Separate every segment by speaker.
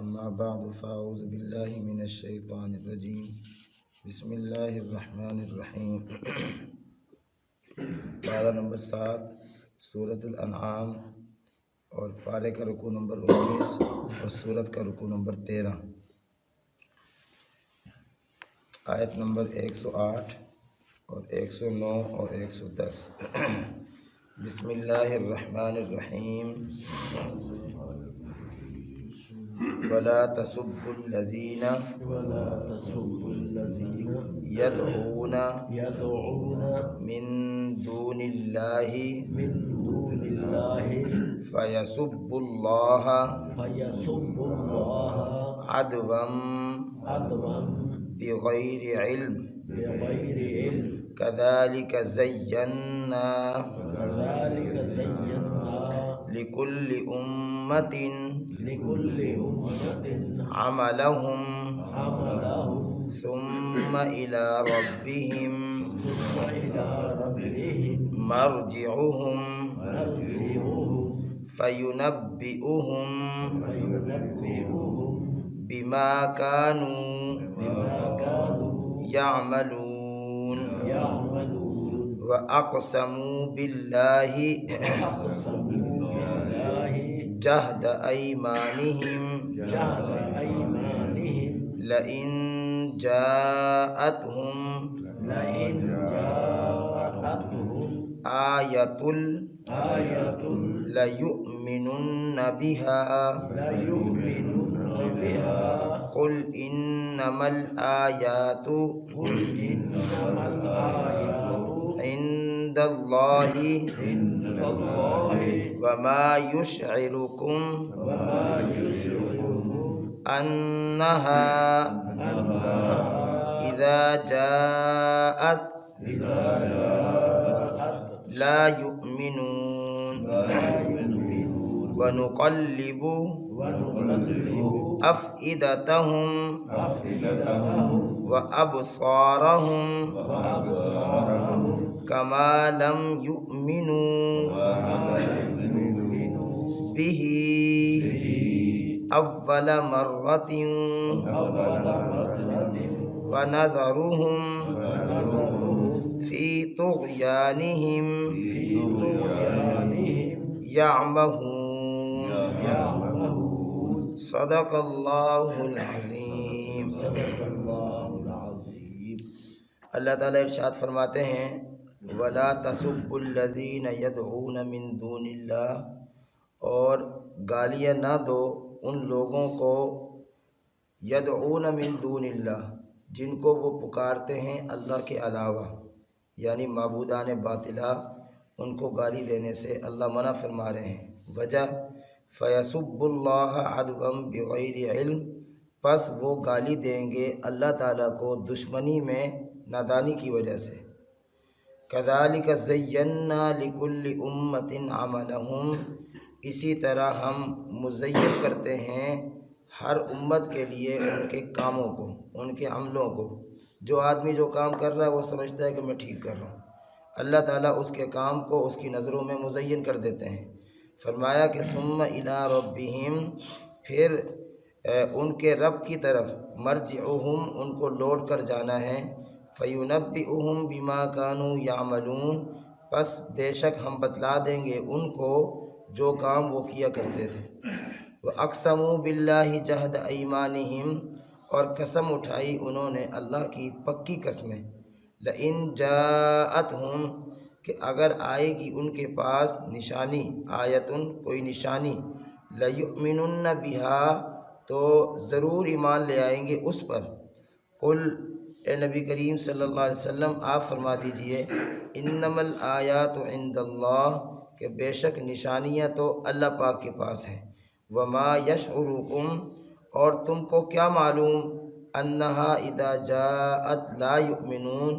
Speaker 1: اما بعد فاعوذ باللہ من الشیطان الرجیم بسم اللہ الرحمن الرحیم۔ پارہ نمبر 7 سورۃ الانعام اور پارے کا رکوع نمبر 19 اور سورت کا رکوع نمبر 13، آیت نمبر 108 اور 109 اور 110۔ بسم اللہ الرحمن الرحیم۔ ولا تسبوا الذین يدعون من دون اللہ فیسبوا اللہ عدوا بغیر علم كذلك زينا لكل أمة عملهم ثم إلى ربهم مرجعهم فينبئهم بما كانوا يعملون وأقسموا بالله جهد أيمانهم لئن جاءتهم آية ليؤمنن بها قل إنما الآيات عند الله وما يشعركم أنها إذا جاءت لا يؤمنون ونقلب أفئدتهم وأبصارهم كما لم يؤمنوا به أول مرة ونذرهم في طغيانهم يعمهون۔ صدق اللہ العظیم۔ اللہ تعالیٰ ارشاد فرماتے ہیں وَلَا تَسُبُّوا الَّذِينَ يَدْعُونَ مِن دُونِ اللَّهِ، اور گالیاں نہ دو ان لوگوں کو یدعون من دون اللہ جن کو وہ پکارتے ہیں اللہ کے علاوہ، یعنی معبودان باطلہ، ان کو گالی دینے سے اللہ منع فرما رہے ہیں۔ وجہ فیسب اللہ عدوا بغیر علم، پس وہ گالی دیں گے اللہ تعالیٰ کو دشمنی میں نادانی کی وجہ سے۔ کذالک زینا لکل امۃ عملہم، اسی طرح ہم مزین کرتے ہیں ہر امت کے لیے ان کے کاموں کو، ان کے عملوں کو۔ جو آدمی جو کام کر رہا ہے وہ سمجھتا ہے کہ میں ٹھیک کر رہا ہوں، اللہ تعالیٰ اس کے کام کو اس کی نظروں میں مزین کر دیتے ہیں۔ فرمایا کہ ثم الی ربہم، پھر ان کے رب کی طرف، مرجعہم، ان کو لوٹ کر جانا ہے، فینبئہم بما کانوا یعملون، پس بے شک ہم بتلا دیں گے ان کو جو کام وہ کیا کرتے تھے۔ وَأَقْسَمُوا بِاللَّهِ جَهْدَ أَيْمَانِهِمْ، اور قسم اٹھائی انہوں نے اللہ کی پکی قسمیں، لَإِن جَاءَتْهُمْ، کہ اگر آئے گی ان کے پاس نشانی، آیتن کوئی نشانی، لَيُؤْمِنُنَّ بِهَا، تو ضرور ایمان لے آئیں گے اس پر۔ قل، اے نبی کریم صلی اللہ علیہ وسلم آپ فرما دیجئے، انما الآیات عند اللہ، کہ بے شک نشانیاں تو اللہ پاک کے پاس ہیں۔ وما یشعرکم، اور تم کو کیا معلوم، انہا اذا جاءت لا یؤمنون،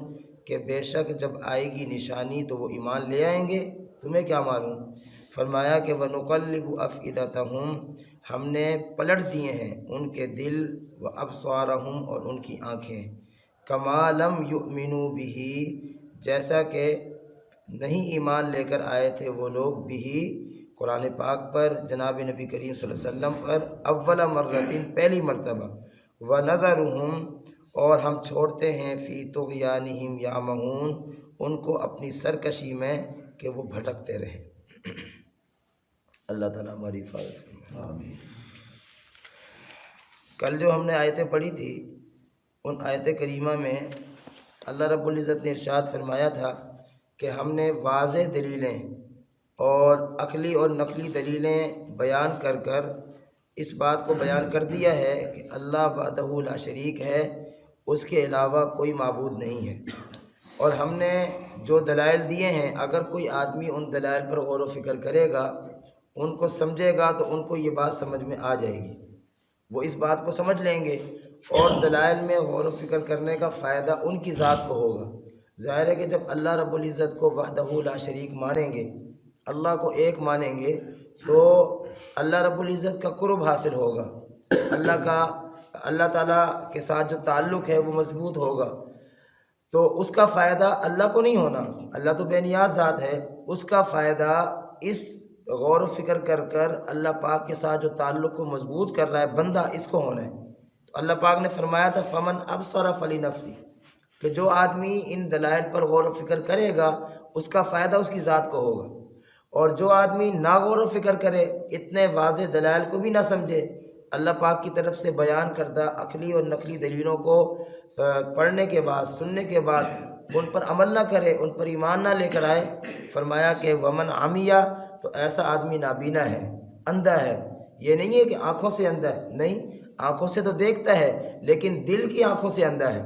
Speaker 1: کہ بے شک جب آئے گی نشانی تو وہ ایمان لے آئیں گے، تمہیں کیا معلوم۔ فرمایا کہ وَنُقَلِّبُ أَفْئِدَتَهُمْ، ہم نے پلٹ دیے ہیں ان کے دل، وَأَبْصَارَهُمْ، اور ان کی آنکھیں، كَمَا لَمْ يُؤْمِنُوا بِهِ، جیسا کہ نہیں ایمان لے کر آئے تھے وہ لوگ، بھی قرآن پاک پر، جناب نبی کریم صلی اللہ علیہ وسلم پر، اول مرتين پہلی مرتبہ، ونذرهم اور ہم چھوڑتے ہیں فی طغیانہم یعمہون ان کو اپنی سرکشی میں کہ وہ بھٹکتے رہیں۔ اللہ تعالیٰ ہماری حفاظت فرمائے۔ آمین۔ کل جو ہم نے آیتیں پڑھی تھی ان آیت کریمہ میں اللہ رب العزت نے ارشاد فرمایا تھا کہ ہم نے واضح دلیلیں اور عقلی اور نقلی دلیلیں بیان کر کر اس بات کو بیان کر دیا ہے کہ اللہ وحدہ لا شریک ہے، اس کے علاوہ کوئی معبود نہیں ہے۔ اور ہم نے جو دلائل دیے ہیں اگر کوئی آدمی ان دلائل پر غور و فکر کرے گا، ان کو سمجھے گا تو ان کو یہ بات سمجھ میں آ جائے گی، وہ اس بات کو سمجھ لیں گے اور دلائل میں غور و فکر کرنے کا فائدہ ان کی ذات کو ہوگا۔ ظاہر ہے کہ جب اللہ رب العزت کو وحدہ لا شریک مانیں گے، اللہ کو ایک مانیں گے، تو اللہ رب العزت کا قرب حاصل ہوگا، اللہ تعالیٰ کے ساتھ جو تعلق ہے وہ مضبوط ہوگا، تو اس کا فائدہ اللہ کو نہیں ہونا، اللہ تو بے نیاز ذات ہے، اس کا فائدہ اس غور و فکر کر کر اللہ پاک کے ساتھ جو تعلق کو مضبوط کر رہا ہے بندہ، اس کو ہونا ہے۔ تو اللہ پاک نے فرمایا تھا فمن ابصر فلنفسی، کہ جو آدمی ان دلائل پر غور و فکر کرے گا اس کا فائدہ اس کی ذات کو ہوگا، اور جو آدمی نہ غور و فکر کرے، اتنے واضح دلائل کو بھی نہ سمجھے، اللہ پاک کی طرف سے بیان کردہ عقلی اور نقلی دلیلوں کو پڑھنے کے بعد، سننے کے بعد ان پر عمل نہ کرے، ان پر ایمان نہ لے کر آئے، فرمایا کہ ومن عمیہ، تو ایسا آدمی نابینا ہے، اندھا ہے۔ یہ نہیں ہے کہ آنکھوں سے اندھا ہے، نہیں، آنکھوں سے تو دیکھتا ہے لیکن دل کی آنکھوں سے اندھا ہے۔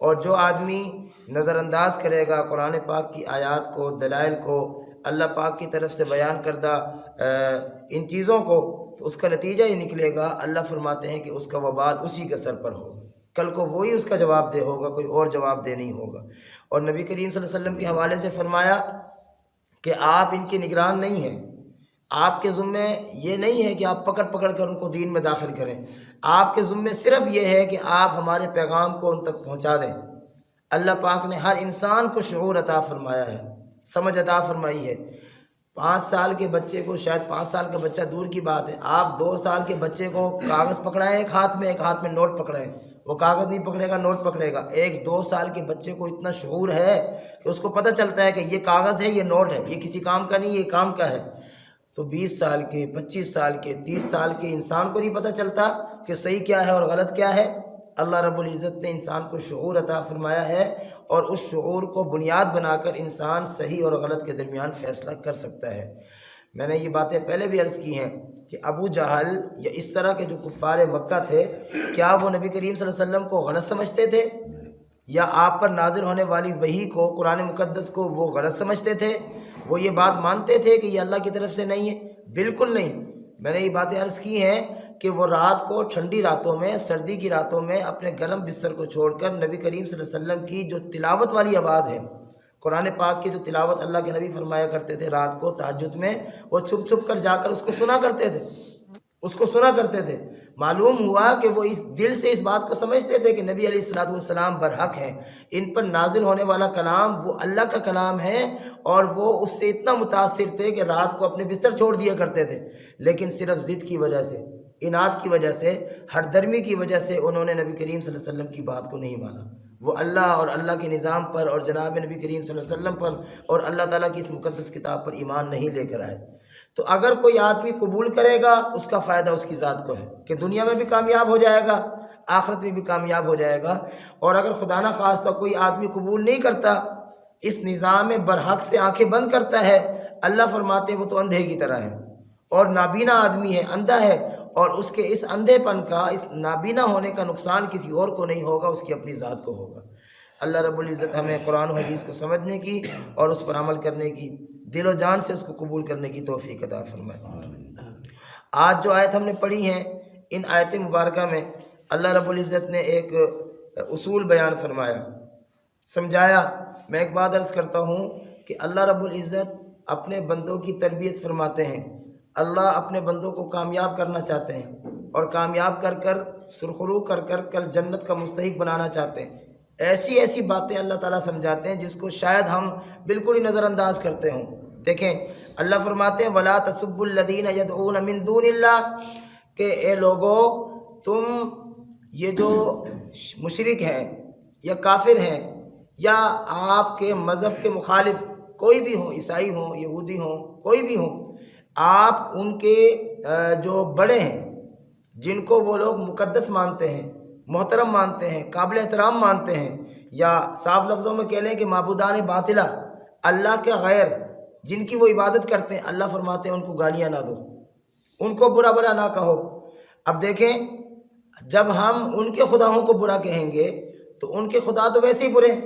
Speaker 1: اور جو آدمی نظر انداز کرے گا قرآن پاک کی آیات کو، دلائل کو، اللہ پاک کی طرف سے بیان کردہ ان چیزوں کو، تو اس کا نتیجہ یہ نکلے گا، اللہ فرماتے ہیں کہ اس کا وبال اسی کے سر پر ہوگا، کل کو وہی اس کا جواب دہ ہوگا، کوئی اور جواب دہ نہیں ہوگا۔ اور نبی کریم صلی اللہ علیہ وسلم کے حوالے سے فرمایا کہ آپ ان کے نگران نہیں ہیں، آپ کے ذمے یہ نہیں ہے کہ آپ پکڑ کر ان کو دین میں داخل کریں، آپ کے ذمے صرف یہ ہے کہ آپ ہمارے پیغام کو ان تک پہنچا دیں۔ اللہ پاک نے ہر انسان کو شعور عطا فرمایا ہے، سمجھ عطا فرمائی ہے۔ 5 سال کے بچے کو، شاید 5 سال کا بچہ دور کی بات ہے، آپ 2 سال کے بچے کو کاغذ پکڑائیں ایک ہاتھ میں نوٹ پکڑائیں، وہ کاغذ نہیں پکڑے گا، نوٹ پکڑے گا۔ ایک 2 سال کے بچے کو اتنا شعور ہے کہ اس کو پتہ چلتا ہے کہ یہ کاغذ ہے، یہ نوٹ ہے، یہ کسی کام کا نہیں، یہ کام کا ہے۔ تو 20 سال کے، 25 سال کے، 30 سال کے انسان کو نہیں پتہ چلتا کہ صحیح کیا ہے اور غلط کیا ہے۔ اللہ رب العزت نے انسان کو شعور عطا فرمایا ہے، اور اس شعور کو بنیاد بنا کر انسان صحیح اور غلط کے درمیان فیصلہ کر سکتا ہے۔ میں نے یہ باتیں پہلے بھی عرض کی ہیں کہ ابو جہل یا اس طرح کے جو کفار مکہ تھے، کیا وہ نبی کریم صلی اللہ علیہ وسلم کو غلط سمجھتے تھے؟ یا آپ پر نازل ہونے والی وحی کو، قرآن مقدس کو وہ غلط سمجھتے تھے؟ وہ یہ بات مانتے تھے کہ یہ اللہ کی طرف سے نہیں ہے؟ بالکل نہیں۔ میں نے یہ باتیں عرض کی ہیں کہ وہ رات کو، ٹھنڈی راتوں میں، سردی کی راتوں میں اپنے گرم بستر کو چھوڑ کر نبی کریم صلی اللہ علیہ وسلم کی جو تلاوت والی آواز ہے، قرآن پاک کی جو تلاوت اللہ کے نبی فرمایا کرتے تھے رات کو تہجد میں، وہ چھپ چھپ کر جا کر اس کو سنا کرتے تھے۔ معلوم ہوا کہ وہ اس دل سے اس بات کو سمجھتے تھے کہ نبی علیہ الصلوۃ والسلام برحق ہیں، ان پر نازل ہونے والا کلام وہ اللہ کا کلام ہے، اور وہ اس سے اتنا متاثر تھے کہ رات کو اپنے بستر چھوڑ دیا کرتے تھے، لیکن صرف ضد کی وجہ سے، اناد کی وجہ سے، ہر درمی کی وجہ سے انہوں نے نبی کریم صلی اللہ علیہ وسلم کی بات کو نہیں مانا۔ وہ اللہ اور اللہ کے نظام پر اور جناب نبی کریم صلی اللہ علیہ وسلم پر اور اللہ تعالیٰ کی اس مقدس کتاب پر ایمان نہیں لے کر آئے۔ تو اگر کوئی آدمی قبول کرے گا اس کا فائدہ اس کی ذات کو ہے کہ دنیا میں بھی کامیاب ہو جائے گا، آخرت میں بھی کامیاب ہو جائے گا۔ اور اگر خدا نہ خواستہ کوئی آدمی قبول نہیں کرتا، اس نظام میں برحق سے آنکھیں بند کرتا ہے، اللہ فرماتے ہیں وہ تو اندھے کی طرح ہے، اور نابینا آدمی ہے، اندھا ہے، اور اس کے اس اندھے پن کا، اس نابینا ہونے کا نقصان کسی اور کو نہیں ہوگا، اس کی اپنی ذات کو ہوگا۔ اللہ رب العزت ہمیں قرآن و حدیث کو سمجھنے کی اور اس پر عمل کرنے کی، دل و جان سے اس کو قبول کرنے کی توفیق عطا فرمائے۔ آج جو آیت ہم نے پڑھی ہیں، ان آیت مبارکہ میں اللہ رب العزت نے ایک اصول بیان فرمایا، سمجھایا۔ میں ایک بات عرض کرتا ہوں کہ اللہ رب العزت اپنے بندوں کی تربیت فرماتے ہیں، اللہ اپنے بندوں کو کامیاب کرنا چاہتے ہیں، اور کامیاب کر کر، سرخرو کر کر کل جنت کا مستحق بنانا چاہتے ہیں۔ ایسی باتیں اللہ تعالیٰ سمجھاتے ہیں جس کو شاید ہم بالکل ہی نظر انداز کرتے ہوں، دیکھیں اللہ فرماتے ہیں وَلَا تَسُبُّوا الَّذِينَ يَدْعُونَ مِن دُونِ اللَّهِ کہ اے لوگو تم یہ جو مشرک ہیں یا کافر ہیں یا آپ کے مذہب کے مخالف کوئی بھی ہوں، عیسائی ہوں، یہودی ہوں، کوئی بھی ہوں، آپ ان کے جو بڑے ہیں جن کو وہ لوگ مقدس مانتے ہیں، محترم مانتے ہیں، قابل احترام مانتے ہیں، یا صاف لفظوں میں کہہ لیں کہ معبودان باطلہ اللہ کے غیر جن کی وہ عبادت کرتے ہیں، اللہ فرماتے ہیں ان کو گالیاں نہ دو، ان کو برا بھلا نہ کہو۔ اب دیکھیں جب ہم ان کے خداؤں کو برا کہیں گے تو ان کے خدا تو ویسے ہی برے ہیں،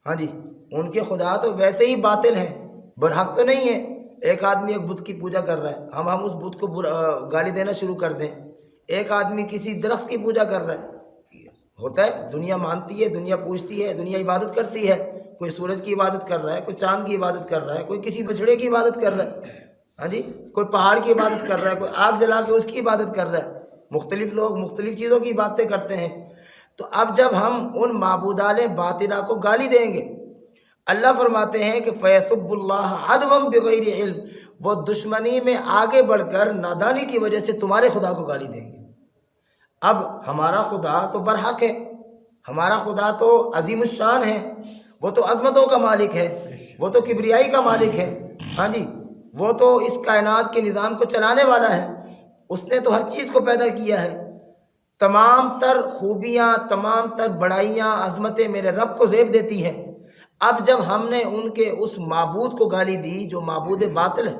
Speaker 1: ہاں جی، ان کے خدا تو ویسے ہی باطل ہیں، برحق تو نہیں ہے۔ ایک آدمی ایک بت کی پوجا کر رہا ہے، ہم اس بت کو گالی دینا شروع کر دیں۔ ایک آدمی کسی درخت کی پوجا کر رہا ہے، ہوتا ہے، دنیا مانتی ہے، دنیا پوجتی ہے، دنیا عبادت کرتی ہے، کوئی سورج کی عبادت کر رہا ہے، کوئی چاند کی عبادت کر رہا ہے، کوئی کسی بچڑے کی عبادت کر رہا ہے، ہاں جی، کوئی پہاڑ کی عبادت کر رہا ہے، کوئی آگ جلا کے اس کی عبادت کر رہا ہے، مختلف لوگ مختلف چیزوں کی باتیں کرتے ہیں۔ تو اب جب ہم ان معبودان باطنہ کو گالی دیں گے، اللہ فرماتے ہیں کہ فَيَسُبُّ اللَّهَ عَدْوًا بِغَيْرِ عِلْمٍ، وہ دشمنی میں آگے بڑھ کر نادانی کی وجہ سے تمہارے خدا کو گالی دیں گے۔ اب ہمارا خدا تو برحق ہے، ہمارا خدا تو عظیم الشان ہے، وہ تو عظمتوں کا مالک ہے، وہ تو کبریائی کا مالک ہے، ہاں جی، وہ تو اس کائنات کے نظام کو چلانے والا ہے، اس نے تو ہر چیز کو پیدا کیا ہے۔ تمام تر خوبیاں، تمام تر بڑائیاں، عظمتیں میرے رب کو زیب دیتی ہیں۔ اب جب ہم نے ان کے اس معبود کو گالی دی جو معبود باطل ہے،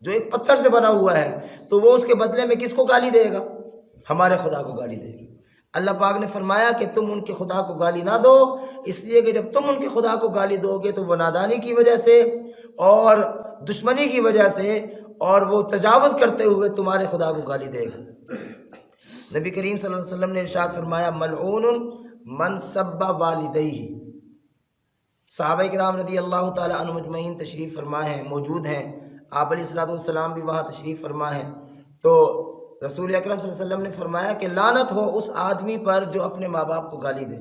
Speaker 1: جو ایک پتھر سے بنا ہوا ہے، تو وہ اس کے بدلے میں کس کو گالی دے گا؟ ہمارے خدا کو گالی دے گا۔ اللہ پاک نے فرمایا کہ تم ان کے خدا کو گالی نہ دو، اس لیے کہ جب تم ان کے خدا کو گالی دو گے تو وہ نادانی کی وجہ سے اور دشمنی کی وجہ سے اور وہ تجاوز کرتے ہوئے تمہارے خدا کو گالی دے گا۔ نبی کریم صلی اللہ علیہ وسلم نے ارشاد فرمایا ملعون من سب والدیہ۔ صحابہ کرام رضی اللہ تعالی عنہ مجمعین تشریف فرما ہیں، موجود ہیں، آپ علیہ الصلوۃ والسلام بھی وہاں تشریف فرما ہیں۔ تو رسول اکرم صلی اللہ علیہ وسلم نے فرمایا کہ لعنت ہو اس آدمی پر جو اپنے ماں باپ کو گالی دے۔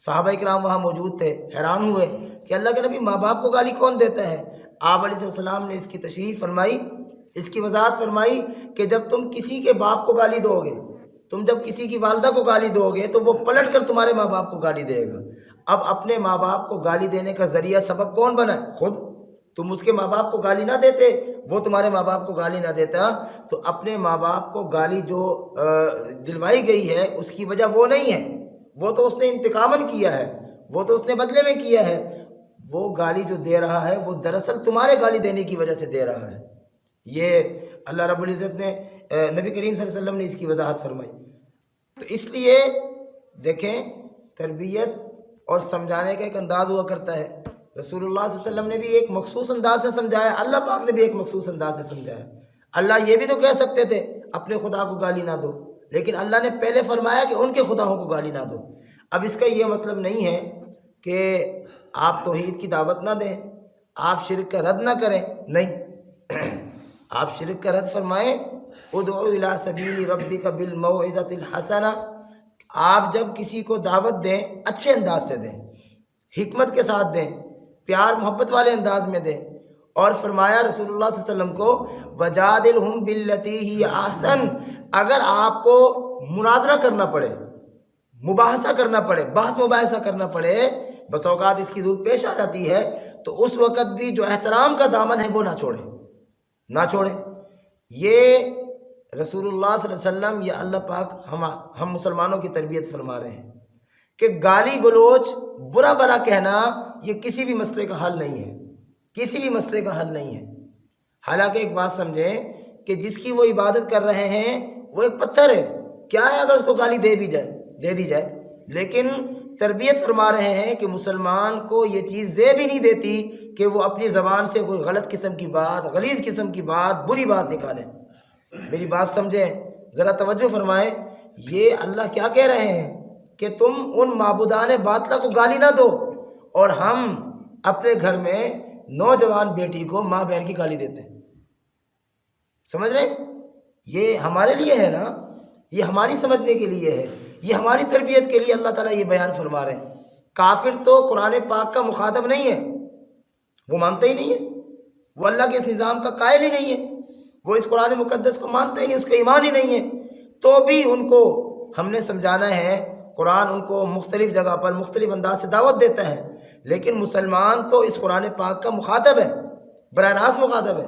Speaker 1: صحابہ کرام وہاں موجود تھے، حیران ہوئے کہ اللہ کے نبی ماں باپ کو گالی کون دیتا ہے؟ آپ علیہ السلام نے اس کی تشریح فرمائی، اس کی وضاحت فرمائی کہ جب تم کسی کے باپ کو گالی دو گے، تم جب کسی کی والدہ کو گالی دو گے تو وہ پلٹ کر تمہارے ماں باپ کو گالی دے گا۔ اب اپنے ماں باپ کو گالی دینے کا ذریعہ سبب کون بنا؟ خود۔ تم اس کے ماں باپ کو گالی نہ دیتے، وہ تمہارے ماں باپ کو گالی نہ دیتا، تو اپنے ماں باپ کو گالی جو دلوائی گئی ہے اس کی وجہ وہ نہیں ہے، وہ تو اس نے انتقاماً کیا ہے، وہ تو اس نے بدلے میں کیا ہے۔ وہ گالی جو دے رہا ہے وہ دراصل تمہارے گالی دینے کی وجہ سے دے رہا ہے۔ یہ اللہ رب العزت نے نبی کریم صلی اللہ علیہ وسلم نے اس کی وضاحت فرمائی۔ تو اس لیے دیکھیں تربیت اور سمجھانے کا ایک انداز ہوا کرتا ہے۔ رسول اللہ صلی اللہ علیہ وسلم نے بھی ایک مخصوص انداز سے سمجھایا، اللہ پاک نے بھی ایک مخصوص انداز سے سمجھایا۔ اللہ یہ بھی تو کہہ سکتے تھے اپنے خدا کو گالی نہ دو، لیکن اللہ نے پہلے فرمایا کہ ان کے خداؤں کو گالی نہ دو۔ اب اس کا یہ مطلب نہیں ہے کہ آپ توحید کی دعوت نہ دیں، آپ شرک کا رد نہ کریں، نہیں، آپ شرک کا رد فرمائیں۔ ادعو الی سبیل ربک بالموعظۃ الحسنہ، آپ جب کسی کو دعوت دیں اچھے انداز سے دیں، حکمت کے ساتھ دیں، پیار محبت والے انداز میں دیں۔ اور فرمایا رسول اللہ صلی اللہ علیہ وسلم کو وجادلہم باللتی ہی احسن، اگر آپ کو مناظرہ کرنا پڑے، مباحثہ کرنا پڑے، بحث مباحثہ کرنا پڑے، بس اوقات اس کی ضرورت پیش آ جاتی ہے، تو اس وقت بھی جو احترام کا دامن ہے وہ نہ چھوڑیں، نہ چھوڑیں۔ یہ رسول اللہ صلی اللہ علیہ وسلم یا اللہ پاک ہم مسلمانوں کی تربیت فرما رہے ہیں کہ گالی گلوچ، برا بھلا کہنا یہ کسی بھی مسئلے کا حل نہیں ہے، کسی بھی مسئلے کا حل نہیں ہے۔ حالانکہ ایک بات سمجھیں کہ جس کی وہ عبادت کر رہے ہیں وہ ایک پتھر ہے، کیا ہے اگر اس کو گالی دے دی جائے، لیکن تربیت فرما رہے ہیں کہ مسلمان کو یہ چیز زیب ہی نہیں دیتی کہ وہ اپنی زبان سے کوئی غلط قسم کی بات، غلیظ قسم کی بات، بری بات نکالے۔ میری بات سمجھیں، ذرا توجہ فرمائیں، یہ اللہ کیا کہہ رہے ہیں کہ تم ان معبودان باطلہ کو گالی نہ دو، اور ہم اپنے گھر میں نوجوان بیٹی کو ماں بہن کی گالی دیتے ہیں۔ سمجھ رہے ہیں؟ یہ ہمارے لیے ہے نا، یہ ہماری سمجھنے کے لیے ہے، یہ ہماری تربیت کے لیے اللہ تعالیٰ یہ بیان فرما رہے ہیں۔ کافر تو قرآن پاک کا مخاطب نہیں ہے، وہ مانتے ہی نہیں ہے، وہ اللہ کے اس نظام کا قائل ہی نہیں ہے، وہ اس قرآن مقدس کو مانتا ہی نہیں، اس کا ایمان ہی نہیں ہے، تو بھی ان کو ہم نے سمجھانا ہے۔ قرآن ان کو مختلف جگہ پر مختلف انداز سے دعوت دیتا ہے، لیکن مسلمان تو اس قرآن پاک کا مخاطب ہے، براہ راست مخاطب ہے۔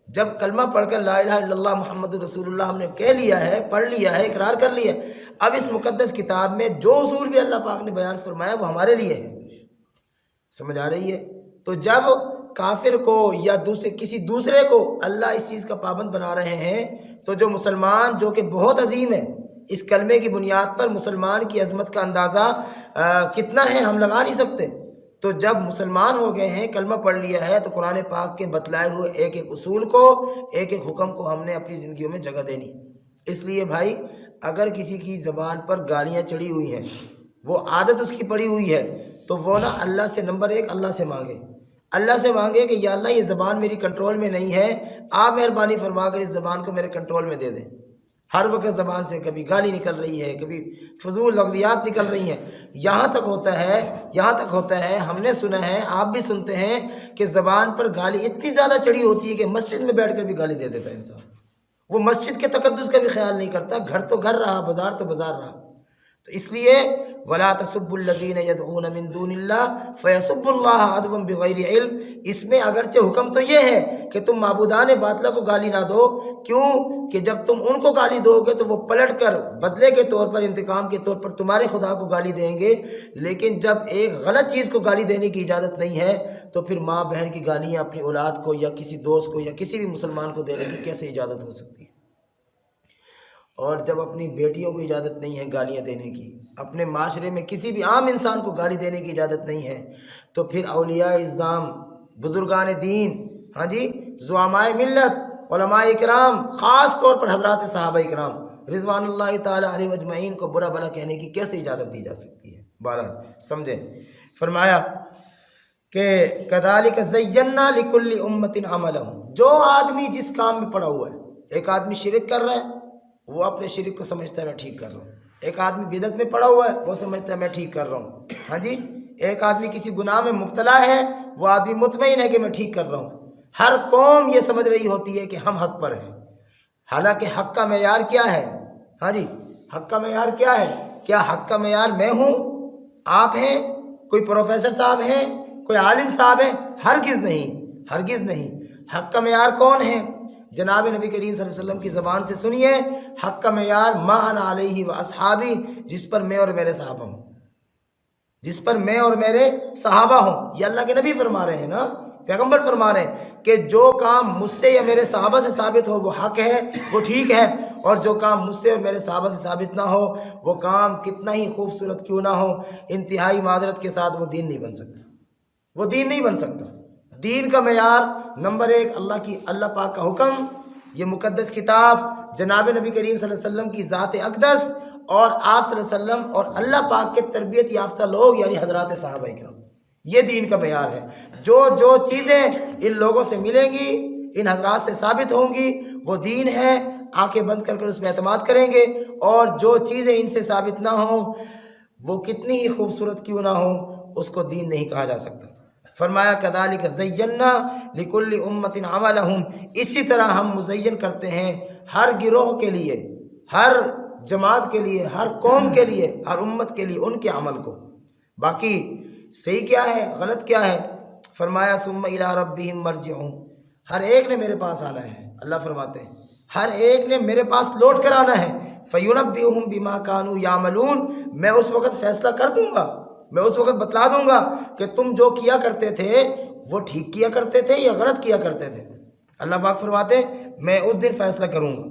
Speaker 1: جب کلمہ پڑھ کر لا الہ الا اللہ محمد رسول اللہ ہم نے کہہ لیا ہے، پڑھ لیا ہے، اقرار کر لیا ہے، اب اس مقدس کتاب میں جو اصول بھی اللہ پاک نے بیان فرمایا وہ ہمارے لیے ہے۔ سمجھ آ رہی ہے؟ تو جب کافر کو یا کسی دوسرے کو اللہ اس چیز کا پابند بنا رہے ہیں، تو جو مسلمان جو کہ بہت عظیم ہے، اس کلمے کی بنیاد پر مسلمان کی عظمت کا اندازہ کتنا ہے ہم لگا نہیں سکتے۔ تو جب مسلمان ہو گئے ہیں، کلمہ پڑھ لیا ہے، تو قرآن پاک کے بتلائے ہوئے ایک ایک اصول کو، ایک ایک حکم کو ہم نے اپنی زندگیوں میں جگہ دینی۔ اس لیے بھائی، اگر کسی کی زبان پر گالیاں چڑھی ہوئی ہیں، وہ عادت اس کی پڑی ہوئی ہے، تو وہ نا اللہ سے نمبر ایک اللہ سے مانگے، اللہ سے مانگے کہ یا اللہ یہ زبان میری کنٹرول میں نہیں ہے، آپ مہربانی فرما کر اس زبان کو میرے کنٹرول میں دے دیں۔ ہر وقت زبان سے کبھی گالی نکل رہی ہے، کبھی فضول لغویات نکل رہی ہیں، یہاں تک ہوتا ہے ہم نے سنا ہے، آپ بھی سنتے ہیں کہ زبان پر گالی اتنی زیادہ چڑھی ہوتی ہے کہ مسجد میں بیٹھ کر بھی گالی دے دیتا ہے انسان۔ وہ مسجد کے تقدس کا بھی خیال نہیں کرتا، گھر تو گھر رہا، بازار تو بازار رہا۔ تو اس لیے وَلَا تَسُبُّوا الَّذِينَ يَدْعُونَ مِن دُونِ اللَّهِ فَيَسُبُّوا اللَّهَ عَدْوًا بِغَيْرِ عِلْمٍ۔ اس میں اگرچہ حکم تو یہ ہے کہ تم معبودان باطلہ کو گالی نہ دو، کیوں کہ جب تم ان کو گالی دو گے تو وہ پلٹ کر بدلے کے طور پر، انتقام کے طور پر تمہارے خدا کو گالی دیں گے۔ لیکن جب ایک غلط چیز کو گالی دینے کی اجازت نہیں ہے، تو پھر ماں بہن کی گالیاں اپنی اولاد کو یا کسی دوست کو یا کسی بھی مسلمان کو دینے کی کیسے اجازت ہو سکتی ہے؟ اور جب اپنی بیٹیوں کو اجازت نہیں ہے گالیاں دینے کی، اپنے معاشرے میں کسی بھی عام انسان کو گالی دینے کی اجازت نہیں ہے، تو پھر اولیاء اعظام، بزرگان دین، ہاں جی، زعماء ملت، علماء اکرام، خاص طور پر حضرات صحابہ اکرام رضوان اللہ تعالی علیہ اجمعین کو برا بھلا کہنے کی کیسے اجازت دی جا سکتی ہے؟ بہرحال سمجھیں۔ فرمایا کہ کذالک زینا لکل امت عملہم، جو آدمی جس کام میں پڑا ہوا ہے، ایک آدمی شرک کر رہا ہے، وہ اپنے شرک کو سمجھتا ہے میں ٹھیک کر رہا ہوں، ایک آدمی بدعت میں پڑا ہوا ہے، وہ سمجھتا ہے میں ٹھیک کر رہا ہوں، ہاں جی، ایک آدمی کسی گناہ میں مبتلا ہے، وہ آدمی مطمئن ہے کہ میں ٹھیک کر رہا ہوں۔ ہر قوم یہ سمجھ رہی ہوتی ہے کہ ہم حق پر ہیں، حالانکہ حق کا معیار کیا ہے؟ ہاں جی، حق کا معیار کیا ہے؟ کیا حق کا معیار میں ہوں، آپ ہیں، کوئی پروفیسر صاحب ہیں، کوئی عالم صاحب ہیں؟ ہرگز نہیں، ہرگز نہیں۔ حق کا معیار کون ہے؟ جناب نبی کریم صلی اللہ علیہ وسلم کی زبان سے سنیے، حق کا معیار ما انا علیہ و اصحابی، جس پر میں اور میرے صحابہ ہوں، جس پر میں اور میرے صحابہ ہوں۔ یہ اللہ کے نبی فرما رہے ہیں نا، پیغمبر فرما رہے ہیں کہ جو کام مجھ سے یا میرے صحابہ سے ثابت ہو وہ حق ہے، وہ ٹھیک ہے، اور جو کام مجھ سے اور میرے صحابہ سے ثابت نہ ہو، وہ کام کتنا ہی خوبصورت کیوں نہ ہو، انتہائی معذرت کے ساتھ وہ دین نہیں بن سکتا، وہ دین نہیں بن سکتا۔ دین کا معیار نمبر ایک اللہ پاک کا حکم، یہ مقدس کتاب، جناب نبی کریم صلی اللہ علیہ وسلم کی ذات اقدس، اور آپ صلی اللہ علیہ وسلم اور اللہ پاک کے تربیت یافتہ لوگ یعنی حضرات صحابہ اکرام، یہ دین کا معیار ہے۔ جو چیزیں ان لوگوں سے ملیں گی، ان حضرات سے ثابت ہوں گی، وہ دین ہے، آنکھیں بند کر اس میں اعتماد کریں گے، اور جو چیزیں ان سے ثابت نہ ہوں، وہ کتنی ہی خوبصورت کیوں نہ ہوں، اس کو دین نہیں کہا جا سکتا۔ فرمایا کذالک زینا لکل امت عملہم، اسی طرح ہم مزین کرتے ہیں ہر گروہ کے لیے، ہر جماعت کے لیے، ہر قوم کے لیے، ہر امت کے لیے ان کے عمل کو۔ باقی صحیح کیا ہے، غلط کیا ہے؟ فرمایا ثم الی ربہم مرجعہم، ہر ایک نے میرے پاس آنا ہے، اللہ فرماتے ہیں ہر ایک نے میرے پاس لوٹ کر آنا ہے، فینبئہم بما کانوا یعملون، میں اس وقت فیصلہ کر دوں گا، میں اس وقت بتلا دوں گا کہ تم جو کیا کرتے تھے وہ ٹھیک کیا کرتے تھے یا غلط کیا کرتے تھے۔ اللہ پاک فرماتے ہیں میں اس دن فیصلہ کروں گا۔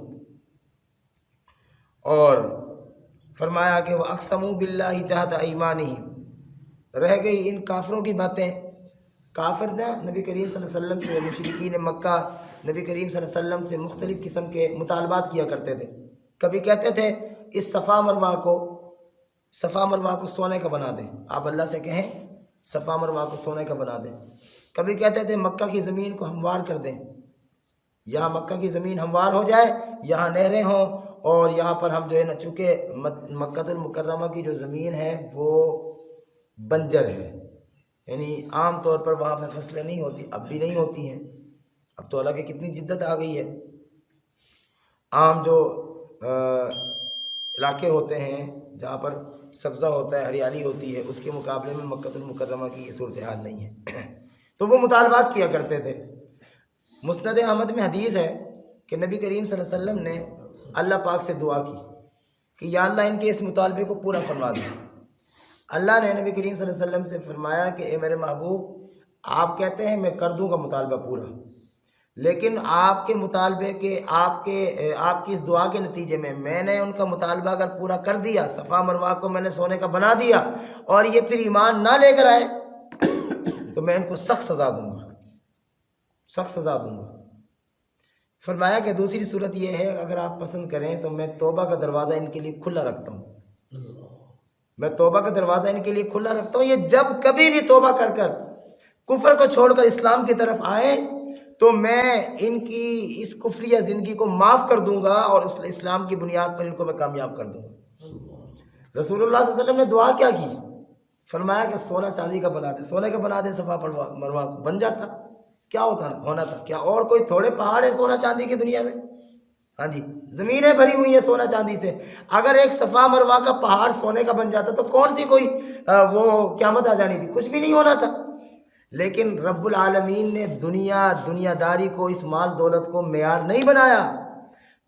Speaker 1: اور فرمایا کہ وَأَقْسَمُوا بِاللَّهِ جَهْدَ أَيْمَانِهِمْ، رہ گئی ان کافروں کی باتیں۔ کافر نے نبی کریم صلی اللہ علیہ وسلم سے، مشرکین مکہ نبی کریم صلی اللہ علیہ وسلم سے مختلف قسم کے مطالبات کیا کرتے تھے۔ کبھی کہتے تھے اس صفا مروا کو سونے کا بنا دیں، آپ اللہ سے کہیں صفا مروا کو سونے کا بنا دیں۔ کبھی کہتے تھے مکہ کی زمین کو ہموار کر دیں، یہاں مکہ کی زمین ہموار ہو جائے، یہاں نہریں ہوں، اور یہاں پر ہم جو ہے نا، چونکہ مکہ المکرمہ کی جو زمین ہے وہ بنجر ہے، یعنی عام طور پر وہاں پہ فصلیں نہیں ہوتی، اب بھی نہیں ہوتی ہیں، اب تو اللہ کی کتنی جدت آ گئی ہے. عام جو علاقے ہوتے ہیں جہاں پر سبزہ ہوتا ہے، ہریالی ہوتی ہے، اس کے مقابلے میں مکہ المکرمہ کی یہ صورتحال نہیں ہے. تو وہ مطالبات کیا کرتے تھے. مسند احمد میں حدیث ہے کہ نبی کریم صلی اللہ علیہ وسلم نے اللہ پاک سے دعا کی کہ یا اللہ ان کے اس مطالبے کو پورا فرما دے. اللہ نے نبی کریم صلی اللہ علیہ وسلم سے فرمایا کہ اے میرے محبوب، آپ کہتے ہیں میں کر دوں گا مطالبہ پورا، لیکن آپ کے مطالبے کے آپ کی اس دعا کے نتیجے میں نے ان کا مطالبہ اگر پورا کر دیا، صفا مروہ کو میں نے سونے کا بنا دیا اور یہ پھر ایمان نہ لے کر آئے تو میں ان کو سخت سزا دوں گا، سخت سزا دوں گا. فرمایا کہ دوسری صورت یہ ہے اگر آپ پسند کریں تو میں توبہ کا دروازہ ان کے لیے کھلا رکھتا ہوں. میں توبہ کا دروازہ ان کے لیے کھلا رکھتا ہوں. یہ جب کبھی بھی توبہ کر کر کفر کو چھوڑ کر اسلام کی طرف آئیں تو میں ان کی اس کفریہ زندگی کو معاف کر دوں گا اور اس اسلام کی بنیاد پر ان کو میں کامیاب کر دوں گا. رسول اللہ صلی اللہ علیہ وسلم نے دعا کیا کی؟ فرمایا کہ سونا چاندی کا بنا دے، سونے کا بنا دے صفا مروہ کو، بن جاتا. کیا ہونا تھا؟ کیا اور کوئی تھوڑے پہاڑ ہے سونا چاندی کی دنیا میں؟ ہاں جی، زمینیں بھری ہوئی ہیں سونا چاندی سے. اگر ایک صفا مروہ کا پہاڑ سونے کا بن جاتا تو کون سی کوئی وہ قیامت آ جانی تھی؟ کچھ بھی نہیں ہونا تھا. لیکن رب العالمین نے دنیا داری کو، اس مال دولت کو معیار نہیں بنایا،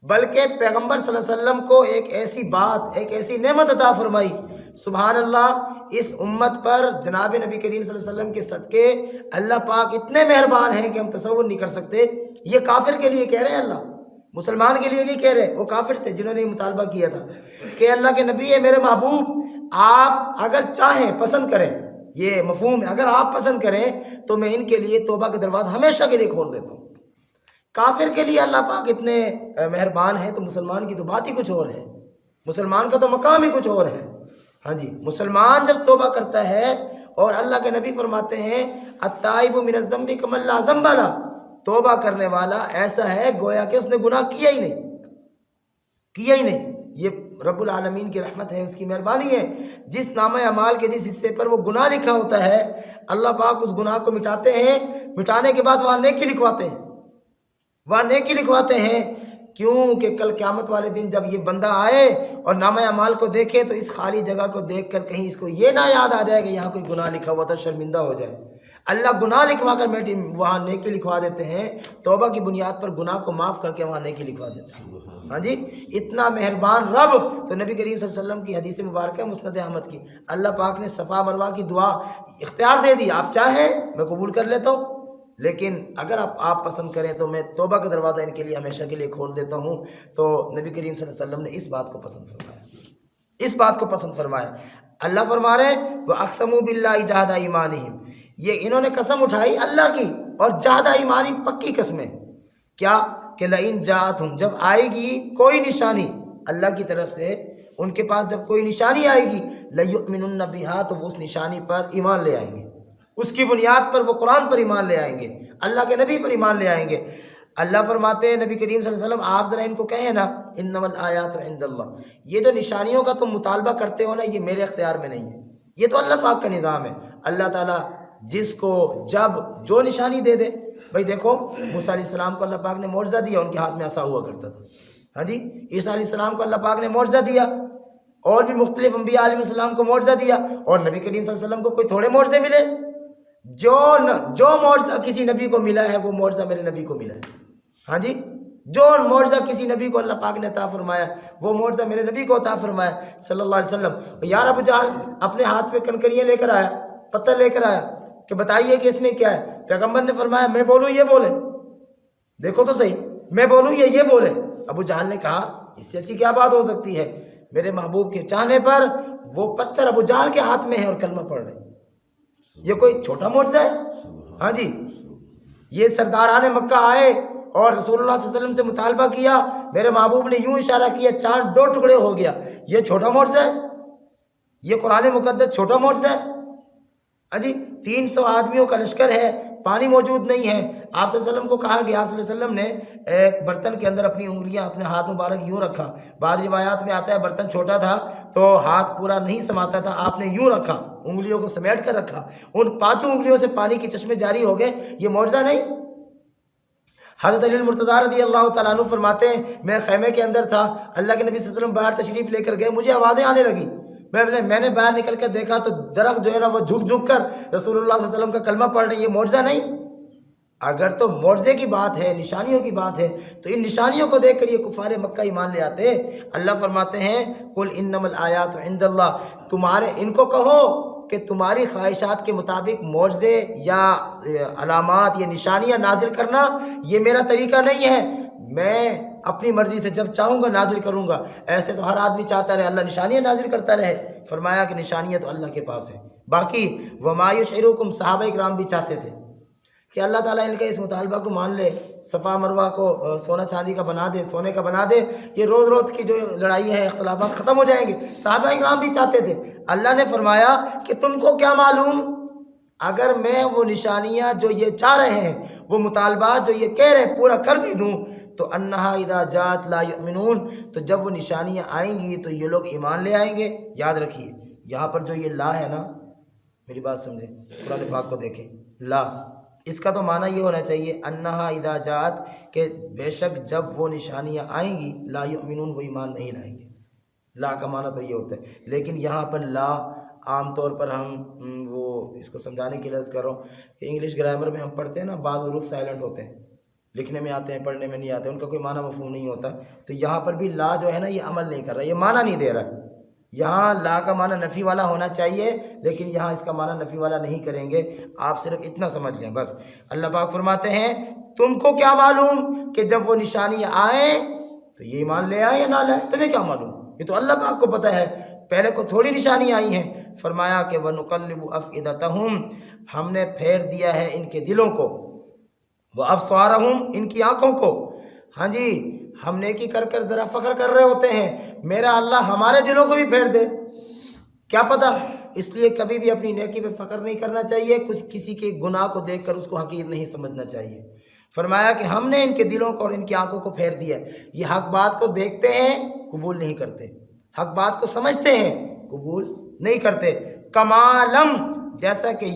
Speaker 1: بلکہ پیغمبر صلی اللہ علیہ وسلم کو ایک ایسی بات، ایک ایسی نعمت عطا فرمائی. سبحان اللہ، اس امت پر جناب نبی کریم صلی اللہ علیہ وسلم کے صدقے اللہ پاک اتنے مہربان ہیں کہ ہم تصور نہیں کر سکتے. یہ کافر کے لیے کہہ رہے ہیں اللہ، مسلمان کے لیے نہیں کہہ رہے. وہ کافر تھے جنہوں نے یہ مطالبہ کیا تھا کہ اللہ کے نبی ہے میرے محبوب، آپ اگر چاہیں پسند کریں، یہ مفہوم ہے، اگر آپ پسند کریں تو میں ان کے لیے توبہ کا دروازہ ہمیشہ کے لیے کھول دیتا ہوں. کافر کے لیے اللہ پاک اتنے مہربان ہیں تو مسلمان کی تو بات ہی کچھ اور ہے، مسلمان کا تو مقام ہی کچھ اور ہے. ہاں جی، مسلمان جب توبہ کرتا ہے اور اللہ کے نبی فرماتے ہیں التائب من الذنب کمن لا ذنب لہ، توبہ کرنے والا ایسا ہے گویا کہ اس نے گناہ کیا ہی نہیں. یہ رب العالمین کی رحمت ہے، اس کی مہربانی ہے. جس نامہ اعمال کے جس حصے پر وہ گناہ لکھا ہوتا ہے اللہ پاک اس گناہ کو مٹاتے ہیں، مٹانے کے بعد وہاں نیکی لکھواتے ہیں. کیوں کہ کل قیامت والے دن جب یہ بندہ آئے اور نامہ اعمال کو دیکھے تو اس خالی جگہ کو دیکھ کر کہیں اس کو یہ نہ یاد آ جائے کہ یہاں کوئی گناہ لکھا ہوا تھا، شرمندہ ہو جائے. اللہ گناہ لکھوا کر وہاں نیکی لکھوا دیتے ہیں، توبہ کی بنیاد پر گناہ کو معاف کر کے وہاں نیکی لکھوا دیتے ہیں. ہاں جی، اتنا مہربان رب. تو نبی کریم صلی اللہ علیہ وسلم کی حدیث مبارکہ مسند احمد کی، اللہ پاک نے صفا مروہ کی دعا اختیار دے دی، آپ چاہیں میں قبول کر لیتا ہوں، لیکن اگر آپ پسند کریں تو میں توبہ کا دروازہ ان کے لیے ہمیشہ کے لیے کھول دیتا ہوں. تو نبی کریم صلی اللہ علیہ وسلم نے اس بات کو پسند فرمایا. اللہ فرما رہے ہیں وَأَقْسَمُوا بِاللَّهِ جَهْدَ أَيْمَانِهِمْ، یہ انہوں نے قسم اٹھائی اللہ کی، اور جہد ایمانی پکی قسمیں. کیا کہ لئن جاءتہم، جب آئے گی کوئی نشانی اللہ کی طرف سے، ان کے پاس جب کوئی نشانی آئے گی لَيُؤْمِنُنَّ بِهَا، تو وہ اس نشانی پر ایمان لے آئیں گے، اس کی بنیاد پر وہ قرآن پر ایمان لے آئیں گے، اللہ کے نبی پر ایمان لے آئیں گے. اللہ فرماتے ہیں نبی کریم صلی اللہ علیہ وسلم آپ ذرا ان کو کہیں نا انما الآیات عند اللہ، یہ جو نشانیوں کا تم مطالبہ کرتے ہو نا یہ میرے اختیار میں نہیں ہے، یہ تو اللہ پاک کا نظام ہے. اللہ تعالیٰ جس کو جب جو نشانی دے دے. بھائی دیکھو موسیٰ علیہ السلام کو اللہ پاک نے معجزہ دیا، ان کے ہاتھ میں عصا ہوا کرتا تھا. ہاں جی، عیسیٰ علیہ السلام کو اللہ پاک نے معجزہ دیا، اور بھی مختلف انبیاء علیہ السلام کو معجزہ دیا، اور نبی کریم صلی اللہ علیہ وسلم کو کوئی تھوڑے معجزے ملے؟ جو معجزہ کسی نبی کو ملا ہے وہ معجزہ میرے نبی کو ملا ہے. ہاں جی، جو معجزہ کسی نبی کو اللہ پاک نے عطا فرمایا وہ معجزہ میرے نبی کو عطا فرمایا صلی اللہ علیہ وسلم. یار ابو جہل اپنے ہاتھ میں کنکریاں لے کر آیا، پتھر لے کر آیا کہ بتائیے کہ اس میں کیا ہے. پیغمبر نے فرمایا میں بولوں یہ بولے، دیکھو تو صحیح، میں بولوں یہ بولے. ابو جہل نے کہا اس سے اچھی کیا بات ہو سکتی ہے، میرے محبوب کے چاہنے پر وہ پتھر ابو جہل کے ہاتھ میں ہے اور کلمہ پڑھ رہے. یہ کوئی چھوٹا معجزہ ہے؟ ہاں جی، یہ سرداران مکہ آئے اور رسول اللہ صلی اللہ علیہ وسلم سے مطالبہ کیا، میرے محبوب نے یوں اشارہ کیا چاند 2 ٹکڑے ہو گیا. یہ چھوٹا معجزہ ہے؟ یہ قرآن مقدس چھوٹا معجزہ ہے؟ ہاں جی، 300 آدمیوں کا لشکر ہے، پانی موجود نہیں ہے. آپ صلی اللہ علیہ وسلم کو کہا گیا، آپ صلی اللہ علیہ وسلم نے ایک برتن کے اندر اپنی انگلیاں، اپنے ہاتھ مبارک یوں رکھا. بعض روایات میں آتا ہے برتن چھوٹا تھا تو ہاتھ پورا نہیں سماتا تھا، آپ نے یوں رکھا، انگلیوں کو سمیٹ کر رکھا، ان 5 انگلیوں سے پانی کے چشمے جاری ہو گئے. یہ معجزہ نہیں؟ حضرت علی المرتضیٰ رضی اللہ تعالیٰ عنہ فرماتے ہیں میں خیمے کے اندر تھا، اللہ کے نبی صلی اللہ علیہ وسلم باہر تشریف لے کر گئے، مجھے آوازیں آنے لگی، میں نے باہر نکل کر دیکھا تو درخت جو ہے نا وہ جھک جھک کر رسول اللہ صلی اللہ علیہ وسلم کا کلمہ پڑھ رہے ہیں۔ یہ معجزہ نہیں؟ اگر تو معجزے کی بات ہے، نشانیوں کی بات ہے، تو ان نشانیوں کو دیکھ کر یہ کفار مکہ ایمان لے آتے۔ اللہ فرماتے ہیں قل انما الآیات عند اللہ، تمہارے ان کو کہو کہ تمہاری خواہشات کے مطابق معجزے یا علامات یا نشانیاں نازل کرنا یہ میرا طریقہ نہیں ہے، میں اپنی مرضی سے جب چاہوں گا نازل کروں گا۔ ایسے تو ہر آدمی چاہتا رہے اللہ نشانیاں نازل کرتا رہے، فرمایا کہ نشانیاں تو اللہ کے پاس ہے۔ باقی وما یشعرکم، صحابہ کرام بھی چاہتے تھے کہ اللہ تعالیٰ ان کے اس مطالبہ کو مان لے، صفا مروہ کو سونا چاندی کا بنا دے، سونے کا بنا دے، یہ روز روز کی جو لڑائی ہے اختلافات ختم ہو جائیں گے۔ صحابہ کرام بھی چاہتے تھے۔ اللہ نے فرمایا کہ تم کو کیا معلوم، اگر میں وہ نشانیاں جو یہ چاہ رہے ہیں، وہ مطالبات جو یہ کہہ رہے ہیں پورا کر بھی دوں تو انہا اذا جات لا یؤمنون، تو جب وہ نشانیاں آئیں گی تو یہ لوگ ایمان لے آئیں گے۔ یاد رکھیے یہاں پر جو یہ لا ہے نا، میری بات سمجھیں، قرآن پاک کو دیکھیں، لا اس کا تو معنی یہ ہونا چاہیے انہا اذا جات، کہ بے شک جب وہ نشانیاں آئیں گی لا یؤمنون، وہ ایمان نہیں لائیں گے۔ لا کا معنی تو یہ ہوتا ہے، لیکن یہاں پر لا عام طور پر ہم وہ اس کو سمجھانے کے لیے عرض کر رہا ہوں کہ انگلش گرامر میں ہم پڑھتے ہیں نا، بعض حروف سائلنٹ ہوتے ہیں، لکھنے میں آتے ہیں پڑھنے میں نہیں آتے، ان کا کوئی معنی مفہوم نہیں ہوتا، تو یہاں پر بھی لا جو ہے نا یہ عمل نہیں کر رہا، یہ معنی نہیں دے رہا۔ یہاں لا کا معنی نفی والا ہونا چاہیے، لیکن یہاں اس کا معنی نفی والا نہیں کریں گے، آپ صرف اتنا سمجھ لیں بس۔ اللہ پاک فرماتے ہیں تم کو کیا معلوم کہ جب وہ نشانیاں آئیں تو یہ ایمان لے آئے یا نہ لائے، تمہیں کیا معلوم، یہ تو اللہ پاک کو پتہ ہے۔ پہلے کو تھوڑی نشانیاں آئی ہیں، فرمایا کہ وَنُقَلِّبُ أَفْئِدَتَهُمْ، ہم نے پھیر دیا ہے ان کے دلوں کو، وَأَبْصَارَهُمْ، ان کی آنکھوں کو۔ ہاں جی، ہم نیکی کر کر ذرا فخر کر رہے ہوتے ہیں، میرا اللہ ہمارے دلوں کو بھی پھیر دے، کیا پتہ۔ اس لیے کبھی بھی اپنی نیکی پہ فخر نہیں کرنا چاہیے، کسی کے گناہ کو دیکھ کر اس کو حقیر نہیں سمجھنا چاہیے۔ فرمایا کہ ہم نے ان کے دلوں کو اور ان کی آنکھوں کو پھیر دیا ہے، یہ حق بات کو دیکھتے ہیں قبول نہیں کرتے، حق بات کو سمجھتے ہیں قبول نہیں کرتے۔ کما لم، جیسا کہ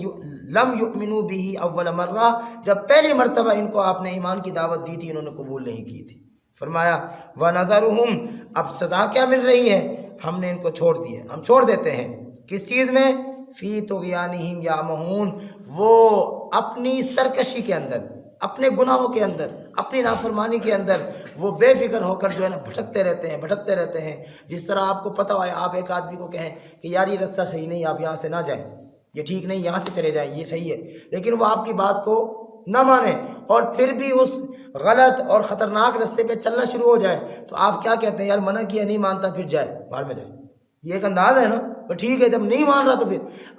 Speaker 1: لم یؤمنوا به اول مرہ، جب پہلی مرتبہ ان کو آپ نے ایمان کی دعوت دی تھی انہوں نے قبول نہیں کی تھی۔ فرمایا وَنَذَرُهُمْ، اب سزا کیا مل رہی ہے، ہم نے ان کو چھوڑ دیا، ہم چھوڑ دیتے ہیں کس چیز میں، فی طغیانہم یعمہون، وہ اپنی سرکشی کے اندر، اپنے گناہوں کے اندر، اپنی نافرمانی کے اندر وہ بے فکر ہو کر جو ہے نا بھٹکتے رہتے ہیں۔ جس طرح آپ کو پتہ ہے، آپ ایک آدمی کو کہیں کہ یار یہ رستہ صحیح نہیں، آپ یہاں سے نہ جائیں، یہ ٹھیک نہیں، یہاں سے چلے جائیں، یہ صحیح ہے، لیکن وہ آپ کی بات کو نہ مانے اور پھر بھی اس غلط اور خطرناک رستے پہ چلنا شروع ہو جائے، تو آپ کیا کہتے ہیں، یار منع کیا نہیں مانتا، پھر جائے باہر میں جائے، یہ ایک انداز ہے نا۔ تو ٹھیک ہے، جب نہیں مان رہا تو پھر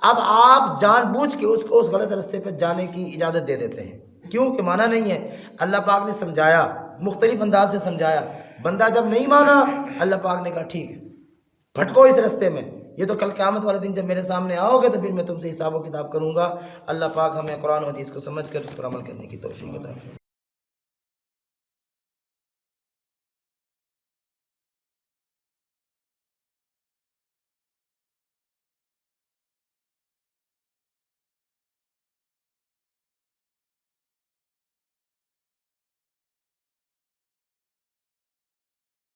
Speaker 1: اب آپ جان بوجھ کے اس کو اس غلط رستے پہ جانے کی اجازت دے دیتے ہیں، کیوں کہ مانا نہیں ہے۔ اللہ پاک نے سمجھایا، مختلف انداز سے سمجھایا، بندہ جب نہیں مانا اللہ پاک نے کہا ٹھیک ہے بھٹکو اس رستے میں، یہ تو کل قیامت والے دن جب میرے سامنے آؤ گے تو پھر میں تم سے حساب و کتاب کروں گا۔ اللہ پاک ہمیں قرآن و حدیث کو سمجھ کر اس پر عمل کرنے کی توفیق عطا فرمائے۔